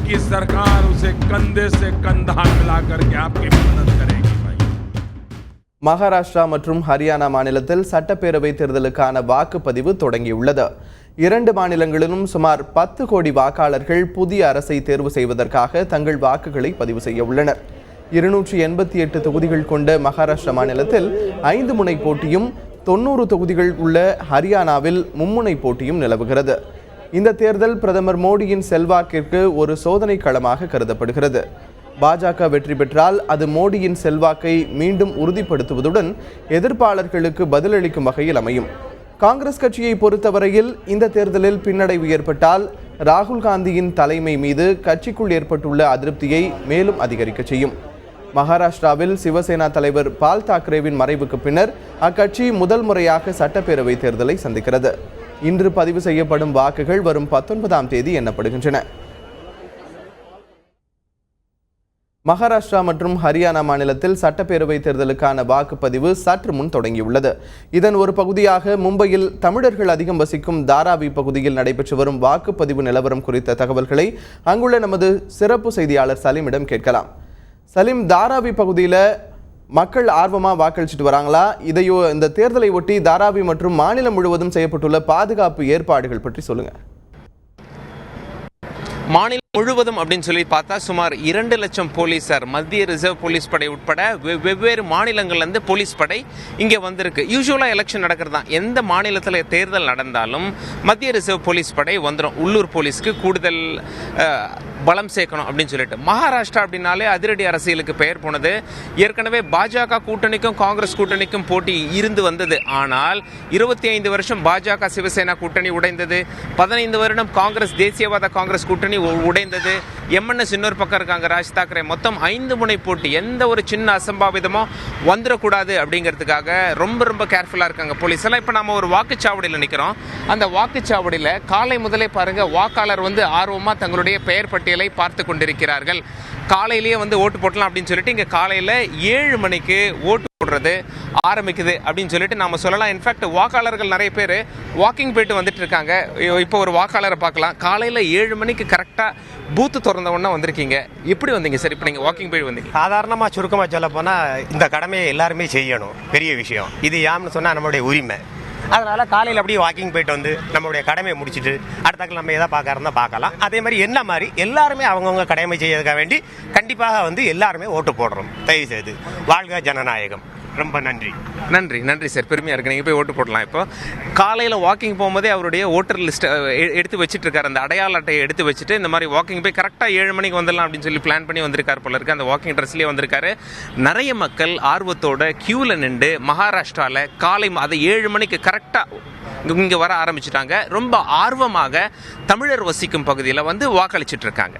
आपकी सरकार उसे कंधे से कंधा मिलाकर के आपकी मदद करेगी भाई. மகாராஷ்டிரா மற்றும் ஹரியானா மாநிலத்தில் சட்டப்பேரவை தேர்தலுக்கான வாக்குப்பதிவு தொடங்கியுள்ளது. 2 மாநிலங்களிலும் சுமார் 10 கோடி வாக்காளர்கள் புதிய அரசை தேர்வு செய்வதற்காக தங்கள் வாக்குகளை பதிவு செய்ய உள்ளனர். 288 தொகுதிகள் கொண்ட மகாராஷ்டிரா மாநிலத்தில் 5 முனை போட்டியும் 90 தொகுதிகள் உள்ள ஹரியானாவில் மும்முனை போட்டியும் நிலவுகிறது. இந்த தேர்தல் பிரதமர் மோடியின் செல்வாக்கிற்கு ஒரு சோதனை களமாக கருதப்படுகிறது. பாஜக வெற்றி பெற்றால் அது மோடியின் செல்வாக்கை மீண்டும் உறுதிப்படுத்துவதுடன் எதிர்ப்பாளர்களுக்கு பதிலளிக்கும் வகையில் அமையும். காங்கிரஸ் கட்சியை பொறுத்தவரையில் இந்த தேர்தலில் பின்னடைவு ஏற்பட்டால் ராகுல் காந்தியின் தலைமை மீது கட்சிக்குள் ஏற்பட்டுள்ள அதிருப்தியை மேலும் அதிகரிக்க செய்யும். மகாராஷ்டிராவில் சிவசேனா தலைவர் பால் தாக்கரேவின் மறைவுக்கு பின்னர் அக்கட்சி முதல் முறையாக சட்டப்பேரவை தேர்தலை சந்திக்கிறது. இன்று பதிவு செய்யப்படும் வாக்குகள் வரும் 19ஆம் தேதி எண்ணப்படுகின்றன. மகாராஷ்டிரா மற்றும் ஹரியானா மாநிலத்தில் சட்டப்பேரவை தேர்தலுக்கான வாக்குப்பதிவு சற்று முன் தொடங்கியுள்ளது. இதன் ஒரு பகுதியாக மும்பையில் தமிழர்கள் அதிகம் வசிக்கும் தாராவி பகுதியில் நடைபெற்று வரும் வாக்குப்பதிவு நிலவரம் குறித்த தகவல்களை அங்குள்ள நமது சிறப்பு செய்தியாளர் சலீமிடம் கேட்கலாம். சலீம், தாராவி பகுதியில் மக்கள் ஆர்வமாக வாக்களிச்சுட்டு வராங்களா? இந்த தேர்தலை ஒட்டி தாராவி மற்றும் மாநிலம் முழுவதும் செய்யப்பட்டுள்ள பாதுகாப்பு ஏற்பாடுகள் பற்றி சொல்லுங்க. மாநிலம் முழுவதும் அப்படின்னு சொல்லி பார்த்தா சுமார் 2 லட்சம் போலீசார், மத்திய ரிசர்வ் போலீஸ் படை உட்பட வெவ்வேறு மாநிலங்கள்லேருந்து போலீஸ் படை இங்கே வந்திருக்கு. யூஸ்வலாக எலெக்ஷன் நடக்கிறது தான். எந்த மாநிலத்தில் தேர்தல் நடந்தாலும் மத்திய ரிசர்வ் போலீஸ் படை வந்துடும். உள்ளூர் போலீஸ்க்கு கூடுதல் பலம் சேர்க்கணும் அப்படின்னு சொல்லிட்டு. மகாராஷ்டிரா அப்படின்னாலே அதிரடி அரசியலுக்கு பெயர் போனது. ஏற்கனவே பாஜக கூட்டணிக்கும் காங்கிரஸ் கூட்டணிக்கும் போட்டி இருந்து வந்தது. ஆனால் 25 வருஷம் பாஜக சிவசேனா கூட்டணி உடைந்தது. 15 வருடம் காங்கிரஸ் தேசியவாத காங்கிரஸ் கூட்டணி உடைந்தது. எம்என்எஸ் இன்னொரு பக்கம் இருக்காங்க, ராஜ் தாக்கரே. மொத்தம் 5 முனை போட்டி. எந்த ஒரு சின்ன அசம்பாவிதமோ வந்துடக்கூடாது அப்படிங்கிறதுக்காக ரொம்ப கேர்ஃபுல்லாக இருக்காங்க போலீஸ் எல்லாம். இப்போ நம்ம ஒரு வாக்குச்சாவடியில் நிற்கிறோம். அந்த வாக்குச்சாவடியில் காலை முதலே பாருங்க, வாக்காளர் ஆர்வமாக தங்களுடைய பெயர் பட்டியலை பார்த்து கொண்டிருக்கிறார்கள். காலையிலேயே ஓட்டு போடலாம் அப்படின்னு சொல்லிட்டு இங்கே காலையில் 7 மணிக்கு ஓட்டு போடுறது ஆரம்பிக்குது அப்படின்னு சொல்லிட்டு நாம சொல்லலாம். இன்ஃபேக்ட் வாக்காளர்கள் நிறைய பேர் வாக்கிங் போயிட்டு வந்துட்டு இருக்காங்க. இப்போ ஒரு வாக்காளரை பார்க்கலாம். காலையில் 7 மணிக்கு கரெக்டாக பூத்து திறந்த உடனே வந்திருக்கீங்க. எப்படி வந்தீங்க சார்? இப்போ நீங்கள் வாக்கிங் போயிட்டு வந்தீங்க. சாதாரணமாக சுருக்கமாக சொல்ல போனால் இந்த கடமையை எல்லாருமே செய்யணும். பெரிய விஷயம் இது. யாருன்னு சொன்னால் நம்மளுடைய உரிமை. அதனால காலையில் அப்படியே வாக்கிங் போயிட்டு வந்து நம்மளுடைய கடமையை முடிச்சுட்டு அடுத்தாக்கில் நம்ம எதாவது பார்க்க இருந்தால் பார்க்கலாம். அதே மாதிரி என்ன மாதிரி எல்லாருமே அவங்கவுங்க கடமை செய்யறதுக்காக வேண்டி கண்டிப்பாக எல்லாருமே ஓட்டு போடுறோம். தயவு செய்து வாழ்க ஜனநாயகம். ரொம்ப நன்றி சார். பெருமையாக இருக்கு. நீங்கள் போய் ஓட்டு போடலாம். இப்போ காலையில் வாக்கிங் போகும்போதே அவருடைய ஓட்டர் லிஸ்ட்டை எடுத்து வச்சுட்டு இருக்காரு. அந்த அடையாள அட்டையை எடுத்து வச்சுட்டு இந்த மாதிரி வாக்கிங் போய் கரெக்டாக 7 மணிக்கு வந்துடலாம் அப்படின்னு சொல்லி பிளான் பண்ணி வந்திருக்காரு போல இருக்கு. அந்த வாக்கிங் ட்ரெஸ்லேயே வந்திருக்காரு. நிறைய மக்கள் ஆர்வத்தோட கியூவில் நின்று மகாராஷ்டிராவில் காலை அதை 7 மணிக்கு கரெக்டாக இங்கே வர ஆரம்பிச்சுட்டாங்க. ரொம்ப ஆர்வமாக தமிழர் வசிக்கும் பகுதியில் வாக்களிச்சுட்டு இருக்காங்க.